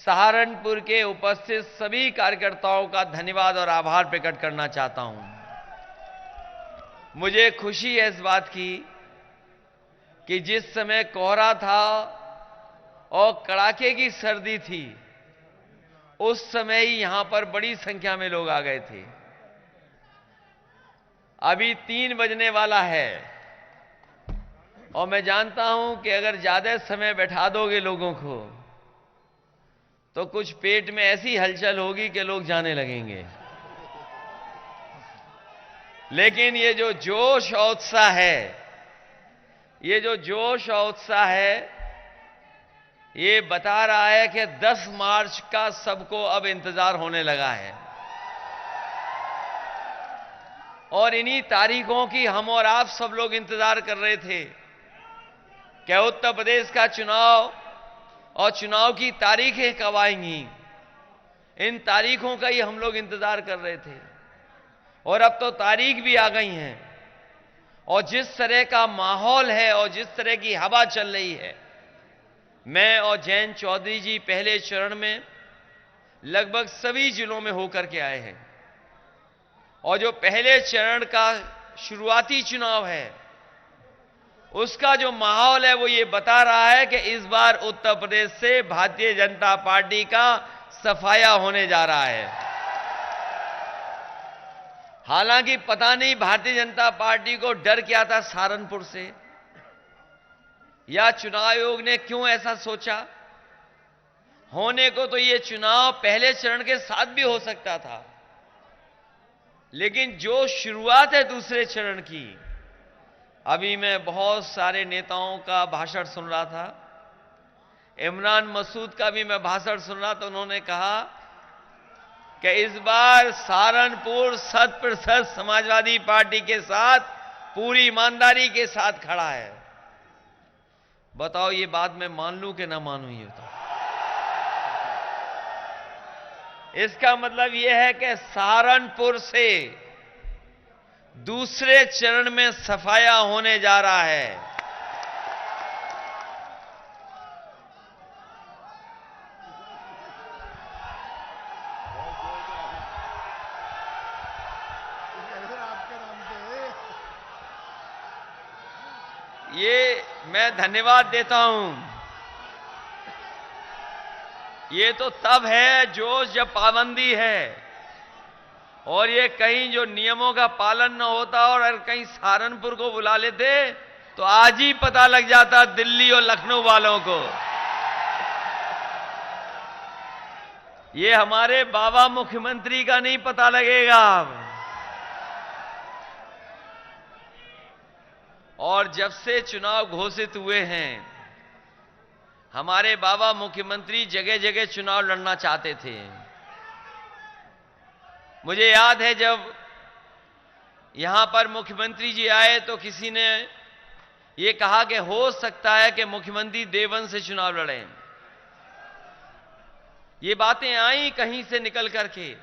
सहारनपुर के उपस्थित सभी कार्यकर्ताओं का धन्यवाद और आभार प्रकट करना चाहता हूं। मुझे खुशी है इस बात की कि जिस समय कोहरा था और कड़ाके की सर्दी थी, उस समय ही यहां पर बड़ी संख्या में लोग आ गए थे। अभी 3 बजने वाला है और मैं जानता हूं कि अगर ज्यादा समय बैठा दोगे लोगों को तो कुछ पेट में ऐसी हलचल होगी कि लोग जाने लगेंगे। लेकिन ये जो जोश और उत्साह है, ये बता रहा है कि 10 मार्च का सबको अब इंतजार होने लगा है। और इन्हीं तारीखों की हम और आप सब लोग इंतजार कर रहे थे। क्या उत्तर प्रदेश का चुनाव और चुनाव की तारीखें कब आएंगी, इन तारीखों का ही हम लोग इंतजार कर रहे थे। और अब तो तारीख भी आ गई हैं। और जिस तरह का माहौल है और जिस तरह की हवा चल रही है, मैं और जयंत चौधरी जी पहले चरण में लगभग सभी जिलों में होकर के आए हैं। और जो पहले चरण का शुरुआती चुनाव है, उसका जो माहौल है वो ये बता रहा है कि इस बार उत्तर प्रदेश से भारतीय जनता पार्टी का सफाया होने जा रहा है। हालांकि पता नहीं भारतीय जनता पार्टी को डर क्या था सहारनपुर से, या चुनाव आयोग ने क्यों ऐसा सोचा। होने को तो ये चुनाव पहले चरण के साथ भी हो सकता था, लेकिन जो शुरुआत है दूसरे चरण की, अभी मैं बहुत सारे नेताओं का भाषण सुन रहा था। इमरान मसूद का भी मैं भाषण सुन रहा था। उन्होंने कहा कि इस बार सहारनपुर 100% समाजवादी पार्टी के साथ पूरी ईमानदारी के साथ खड़ा है। बताओ ये बात मैं मान लूं कि ना मानूं। ये तो इसका मतलब यह है कि सहारनपुर से दूसरे चरण में सफाया होने जा रहा है। ये मैं धन्यवाद देता हूं। ये तो तब है जो जब पाबंदी है, और ये कहीं जो नियमों का पालन न होता और अगर कहीं सहारनपुर को बुला लेते तो आज ही पता लग जाता दिल्ली और लखनऊ वालों को। ये हमारे बाबा मुख्यमंत्री का नहीं पता लगेगा। और जब से चुनाव घोषित हुए हैं, हमारे बाबा मुख्यमंत्री जगह जगह चुनाव लड़ना चाहते थे। मुझे याद है जब यहां पर मुख्यमंत्री जी आए तो किसी ने यह कहा कि हो सकता है कि मुख्यमंत्री देवबंद से चुनाव लड़ें। ये बातें आई कहीं से निकल करके,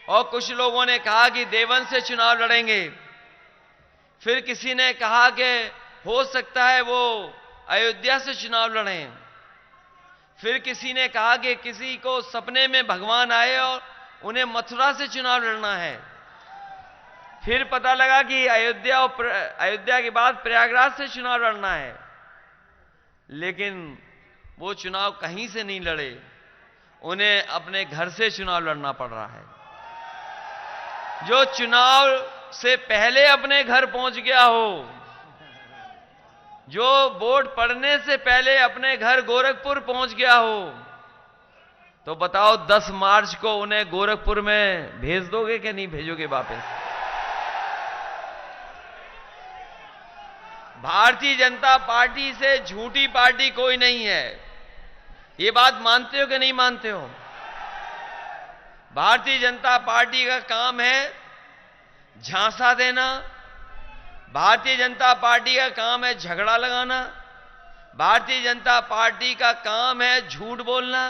और कुछ लोगों ने कहा कि देवबंद से चुनाव लड़ेंगे। फिर किसी ने कहा कि हो सकता है वो अयोध्या से चुनाव लड़ें। फिर किसी ने कहा कि किसी को सपने में भगवान आए और उन्हें मथुरा से चुनाव लड़ना है। फिर पता लगा कि अयोध्या के बाद प्रयागराज से चुनाव लड़ना है। लेकिन वो चुनाव कहीं से नहीं लड़े, उन्हें अपने घर से चुनाव लड़ना पड़ रहा है। जो चुनाव से पहले अपने घर पहुंच गया हो, जो वोट पड़ने से पहले अपने घर गोरखपुर पहुंच गया हो, तो बताओ 10 मार्च को उन्हें गोरखपुर में भेज दोगे कि नहीं भेजोगे वापस? भारतीय जनता पार्टी से झूठी पार्टी कोई नहीं है। ये बात मानते हो कि नहीं मानते हो? भारतीय जनता पार्टी का काम है झांसा देना। भारतीय जनता पार्टी का काम है झगड़ा लगाना। भारतीय जनता पार्टी का काम है झूठ बोलना।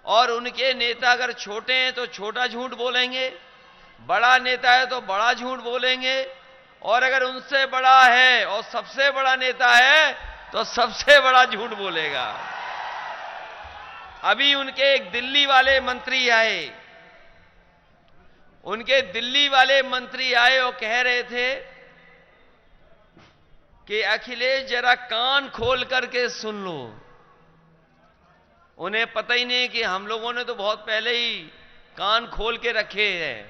और उनके नेता अगर छोटे हैं तो छोटा झूठ बोलेंगे, बड़ा नेता है तो बड़ा झूठ बोलेंगे, और अगर उनसे बड़ा है और सबसे बड़ा नेता है तो सबसे बड़ा झूठ बोलेगा। अभी उनके एक दिल्ली वाले मंत्री आए, उनके दिल्ली वाले मंत्री आए और कह रहे थे कि अखिलेश जरा कान खोल करके सुन लो। उन्हें पता ही नहीं कि हम लोगों ने तो बहुत पहले ही कान खोल के रखे हैं,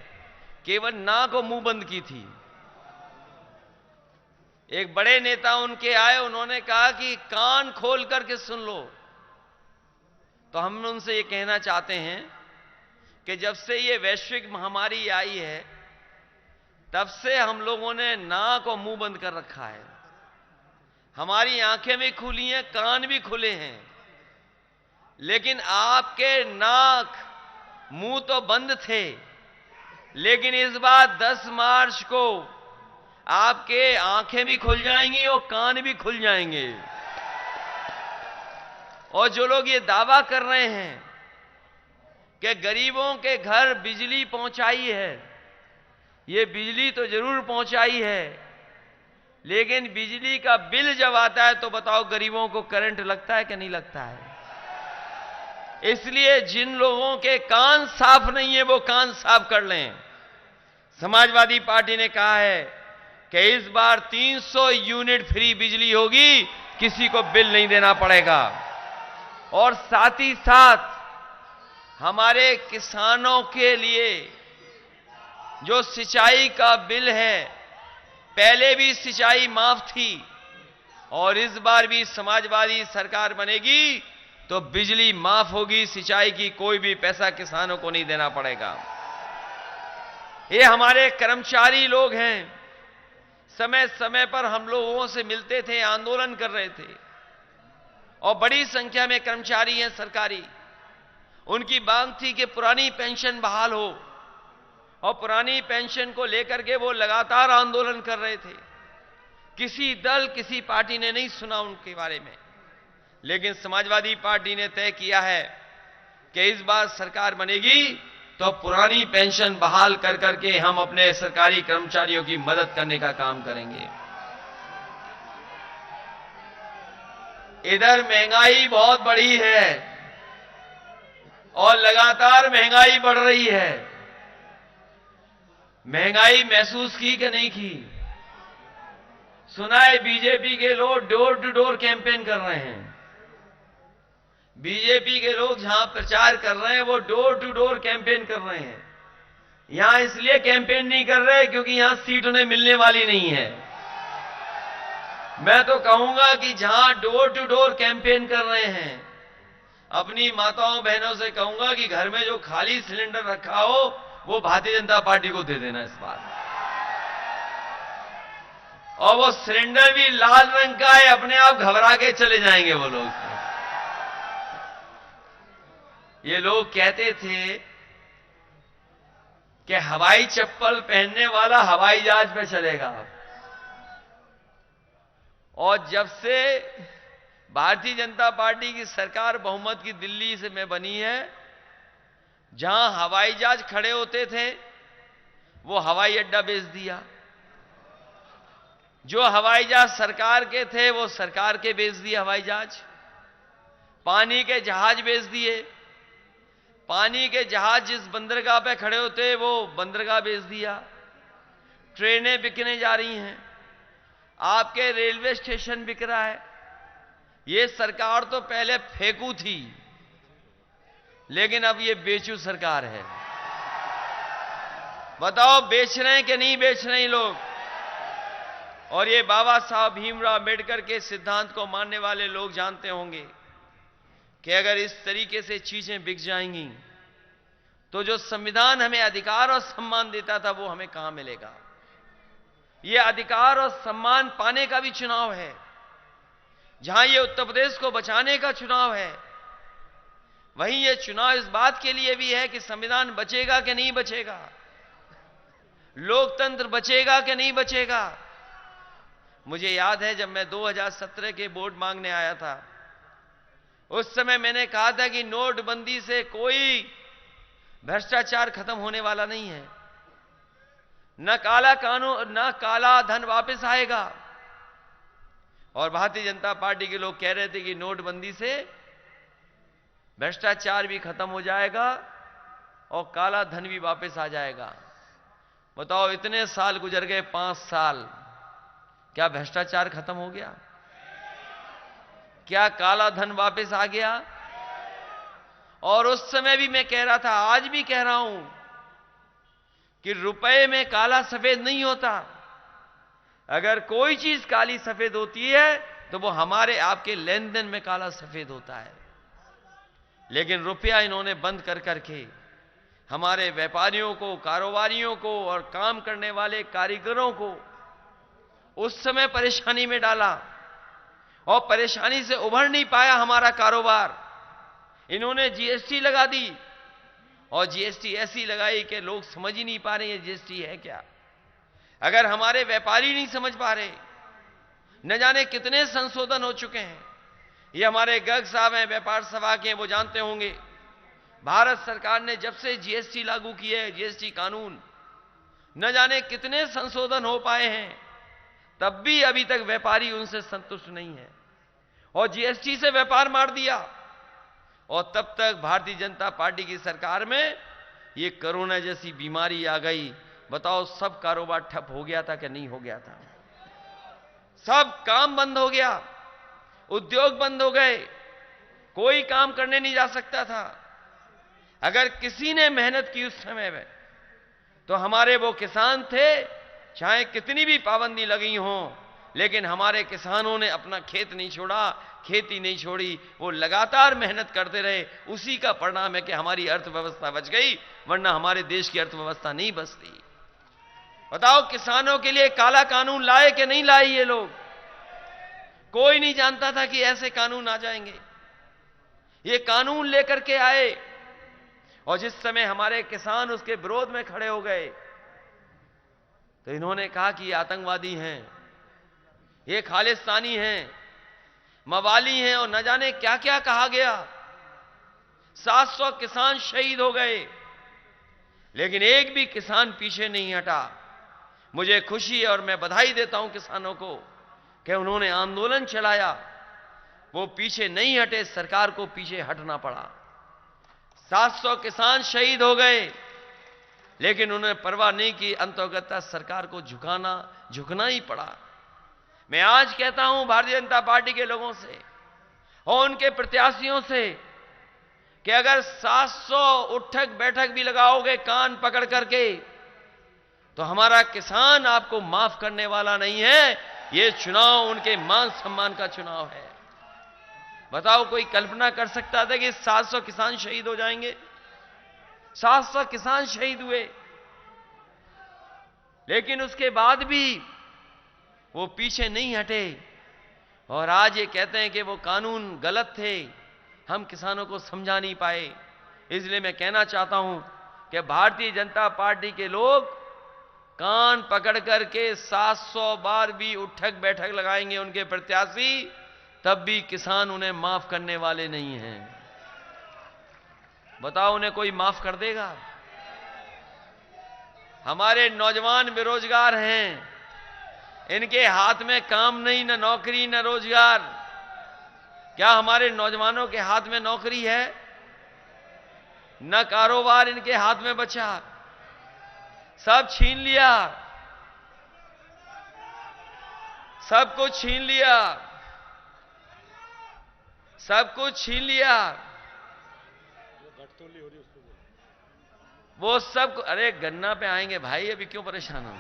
केवल नाक और मुंह बंद की थी। एक बड़े नेता उनके आए, उन्होंने कहा कि कान खोल करके सुन लो। तो हम उनसे ये कहना चाहते हैं कि जब से ये वैश्विक महामारी आई है, तब से हम लोगों ने नाक और मुंह बंद कर रखा है। हमारी आंखें भी खुली हैं, कान भी खुले हैं, लेकिन आपके नाक मुंह तो बंद थे। लेकिन इस बार 10 मार्च को आपके आंखें भी खुल जाएंगी और कान भी खुल जाएंगे। और जो लोग ये दावा कर रहे हैं कि गरीबों के घर बिजली पहुंचाई है, ये बिजली तो जरूर पहुंचाई है, लेकिन बिजली का बिल जब आता है तो बताओ गरीबों को करंट लगता है कि नहीं लगता है? इसलिए जिन लोगों के कान साफ नहीं है वो कान साफ कर लें। समाजवादी पार्टी ने कहा है कि इस बार 300 यूनिट फ्री बिजली होगी, किसी को बिल नहीं देना पड़ेगा। और साथ ही साथ हमारे किसानों के लिए जो सिंचाई का बिल है, पहले भी सिंचाई माफ थी और इस बार भी समाजवादी सरकार बनेगी तो बिजली माफ होगी, सिंचाई की कोई भी पैसा किसानों को नहीं देना पड़ेगा। ये हमारे कर्मचारी लोग हैं, समय समय पर हम लोगों से मिलते थे, आंदोलन कर रहे थे और बड़ी संख्या में कर्मचारी हैं सरकारी। उनकी मांग थी कि पुरानी पेंशन बहाल हो और पुरानी पेंशन को लेकर के वो लगातार आंदोलन कर रहे थे। किसी दल, किसी पार्टी ने नहीं सुना उनके बारे में, लेकिन समाजवादी पार्टी ने तय किया है कि इस बार सरकार बनेगी तो पुरानी पेंशन बहाल कर करके हम अपने सरकारी कर्मचारियों की मदद करने का काम करेंगे। इधर महंगाई बहुत बढ़ी है और लगातार महंगाई बढ़ रही है। महंगाई महसूस की कि नहीं की? सुना है बीजेपी के लोग डोर टू डोर कैंपेन कर रहे हैं। बीजेपी के लोग जहां प्रचार कर रहे हैं वो डोर टू डोर कैंपेन कर रहे हैं। यहां इसलिए कैंपेन नहीं कर रहे क्योंकि यहां सीट उन्हें मिलने वाली नहीं है। मैं तो कहूंगा कि जहां डोर टू डोर कैंपेन कर रहे हैं, अपनी माताओं बहनों से कहूंगा कि घर में जो खाली सिलेंडर रखा हो वो भारतीय जनता पार्टी को दे देना इस बार। और वो सिलेंडर भी लाल रंग का है, अपने आप घबरा के चले जाएंगे वो लोग। ये लोग कहते थे कि हवाई चप्पल पहनने वाला हवाई जहाज में चलेगा, और जब से भारतीय जनता पार्टी की सरकार बहुमत की दिल्ली से में बनी है, जहां हवाई जहाज खड़े होते थे वो हवाई अड्डा बेच दिया। जो हवाई जहाज सरकार के थे वो सरकार के बेच दिए हवाई जहाज। पानी के जहाज बेच दिए। पानी के जहाज जिस बंदरगाह पे खड़े होते वो बंदरगाह बेच दिया। ट्रेनें बिकने जा रही हैं, आपके रेलवे स्टेशन बिक रहा है। ये सरकार तो पहले फेंकू थी, लेकिन अब ये बेचू सरकार है। बताओ बेच रहे हैं कि नहीं बेच रहे हैं लोग? और ये बाबा साहब भीमराव अंबेडकर के सिद्धांत को मानने वाले लोग जानते होंगे कि अगर इस तरीके से चीजें बिक जाएंगी तो जो संविधान हमें अधिकार और सम्मान देता था वो हमें कहां मिलेगा। ये अधिकार और सम्मान पाने का भी चुनाव है। जहां ये उत्तर प्रदेश को बचाने का चुनाव है, वहीं ये चुनाव इस बात के लिए भी है कि संविधान बचेगा कि नहीं बचेगा, लोकतंत्र बचेगा कि नहीं बचेगा। मुझे याद है जब मैं 2017 के वोट मांगने आया था, उस समय मैंने कहा था कि नोटबंदी से कोई भ्रष्टाचार खत्म होने वाला नहीं है, न काला कानून न काला धन वापस आएगा। और भारतीय जनता पार्टी के लोग कह रहे थे कि नोटबंदी से भ्रष्टाचार भी खत्म हो जाएगा और काला धन भी वापस आ जाएगा। बताओ, इतने साल गुजर गए, 5 साल, क्या भ्रष्टाचार खत्म हो गया? क्या काला धन वापस आ गया? और उस समय भी मैं कह रहा था, आज भी कह रहा हूं कि रुपए में काला सफेद नहीं होता। अगर कोई चीज काली सफेद होती है तो वो हमारे आपके लेन देन में काला सफेद होता है। लेकिन रुपया इन्होंने बंद कर करके हमारे व्यापारियों को, कारोबारियों को और काम करने वाले कारीगरों को उस समय परेशानी में डाला और परेशानी से उभर नहीं पाया हमारा कारोबार। इन्होंने जीएसटी लगा दी और जीएसटी ऐसी लगाई कि लोग समझ ही नहीं पा रहे हैं जीएसटी है क्या। अगर हमारे व्यापारी नहीं समझ पा रहे, न जाने कितने संशोधन हो चुके हैं। ये हमारे गर्ग साहब हैं, व्यापार सभा के, वो जानते होंगे। भारत सरकार ने जब से जीएसटी लागू की है, जीएसटी कानून, न जाने कितने संशोधन हो पाए हैं, तब भी अभी तक व्यापारी उनसे संतुष्ट नहीं है और जीएसटी से व्यापार मार दिया। और तब तक भारतीय जनता पार्टी की सरकार में ये कोरोना जैसी बीमारी आ गई। बताओ, सब कारोबार ठप हो गया था कि नहीं हो गया था? सब काम बंद हो गया, उद्योग बंद हो गए, कोई काम करने नहीं जा सकता था। अगर किसी ने मेहनत की उस समय में तो हमारे वो किसान थे, चाहे कितनी भी पाबंदी लगी हो, लेकिन हमारे किसानों ने अपना खेत नहीं छोड़ा, खेती नहीं छोड़ी, वो लगातार मेहनत करते रहे। उसी का परिणाम है कि हमारी अर्थव्यवस्था बच गई, वरना हमारे देश की अर्थव्यवस्था नहीं बचती। बताओ, किसानों के लिए काला कानून लाए कि नहीं लाए ये लोग? कोई नहीं जानता था कि ऐसे कानून आ जाएंगे। ये कानून लेकर के आए और जिस समय हमारे किसान उसके विरोध में खड़े हो गए तो इन्होंने कहा कि ये आतंकवादी हैं, ये खालिस्तानी हैं, मवाली हैं और न जाने क्या क्या कहा गया। 700 किसान शहीद हो गए, लेकिन एक भी किसान पीछे नहीं हटा। मुझे खुशी है और मैं बधाई देता हूं किसानों को कि उन्होंने आंदोलन चलाया, वो पीछे नहीं हटे, सरकार को पीछे हटना पड़ा। 700 किसान शहीद हो गए, लेकिन उन्होंने परवाह नहीं की, अंतर्गत सरकार को झुकना ही पड़ा। मैं आज कहता हूं भारतीय जनता पार्टी के लोगों से और उनके प्रत्याशियों से कि अगर 700 उठक बैठक भी लगाओगे कान पकड़ करके, तो हमारा किसान आपको माफ करने वाला नहीं है। ये चुनाव उनके मान सम्मान का चुनाव है। बताओ, कोई कल्पना कर सकता था कि 700 किसान शहीद हो जाएंगे? 700 किसान शहीद हुए, लेकिन उसके बाद भी वो पीछे नहीं हटे और आज ये कहते हैं कि वो कानून गलत थे, हम किसानों को समझा नहीं पाए। इसलिए मैं कहना चाहता हूं कि भारतीय जनता पार्टी के लोग कान पकड़ करके 700 बार भी उठक बैठक लगाएंगे उनके प्रत्याशी, तब भी किसान उन्हें माफ करने वाले नहीं हैं। बताओ, उन्हें कोई माफ कर देगा? हमारे नौजवान बेरोजगार हैं, इनके हाथ में काम नहीं, न नौकरी न रोजगार। क्या हमारे नौजवानों के हाथ में नौकरी है? न कारोबार इनके हाथ में बचा, सब छीन लिया, सब कुछ छीन लिया, सब कुछ छीन लिया। वो सब, अरे गन्ना पे आएंगे भाई, अभी क्यों परेशान हो?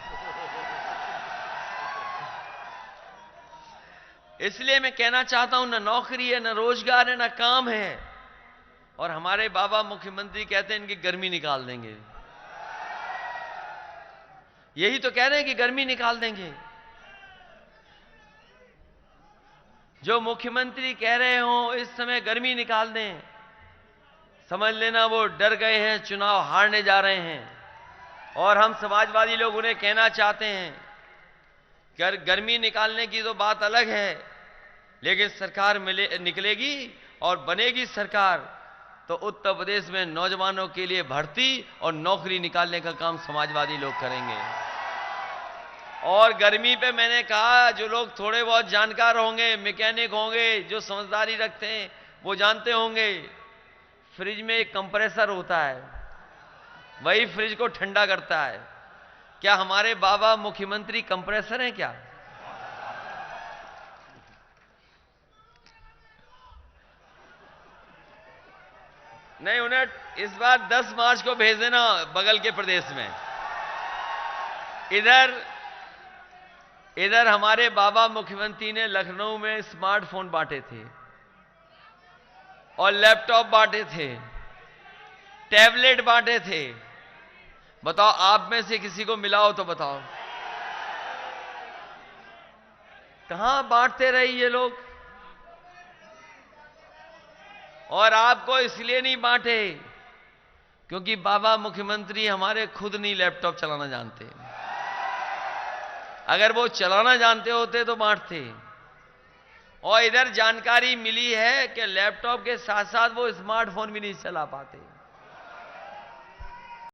इसलिए मैं कहना चाहता हूं, न नौकरी है, न रोजगार है, न काम है। और हमारे बाबा मुख्यमंत्री कहते हैं इनकी गर्मी निकाल देंगे। यही तो कह रहे हैं कि गर्मी निकाल देंगे। जो मुख्यमंत्री कह रहे हो इस समय गर्मी निकाल दें, समझ लेना वो डर गए हैं, चुनाव हारने जा रहे हैं। और हम समाजवादी लोग उन्हें कहना चाहते हैं कि गर्मी निकालने की तो बात अलग है, लेकिन सरकार निकलेगी और बनेगी सरकार तो उत्तर प्रदेश में नौजवानों के लिए भर्ती और नौकरी निकालने का काम समाजवादी लोग करेंगे। और गर्मी पे मैंने कहा, जो लोग थोड़े बहुत जानकार होंगे, मैकेनिक होंगे, जो समझदारी रखते हैं, वो जानते होंगे फ्रिज में एक कंप्रेसर होता है, वही फ्रिज को ठंडा करता है। क्या हमारे बाबा मुख्यमंत्री कंप्रेसर हैं क्या? नहीं, उन्हें इस बार 10 मार्च को भेज देना बगल के प्रदेश में। इधर हमारे बाबा मुख्यमंत्री ने लखनऊ में स्मार्टफोन बांटे थे और लैपटॉप बांटे थे, टैबलेट बांटे थे। बताओ, आप में से किसी को मिला हो तो बताओ, कहां बांटते रहे ये लोग? और आपको इसलिए नहीं बांटे क्योंकि बाबा मुख्यमंत्री हमारे खुद नहीं लैपटॉप चलाना जानते। अगर वो चलाना जानते होते तो बांटते। और इधर जानकारी मिली है कि लैपटॉप के साथ साथ वो स्मार्टफोन भी नहीं चला पाते।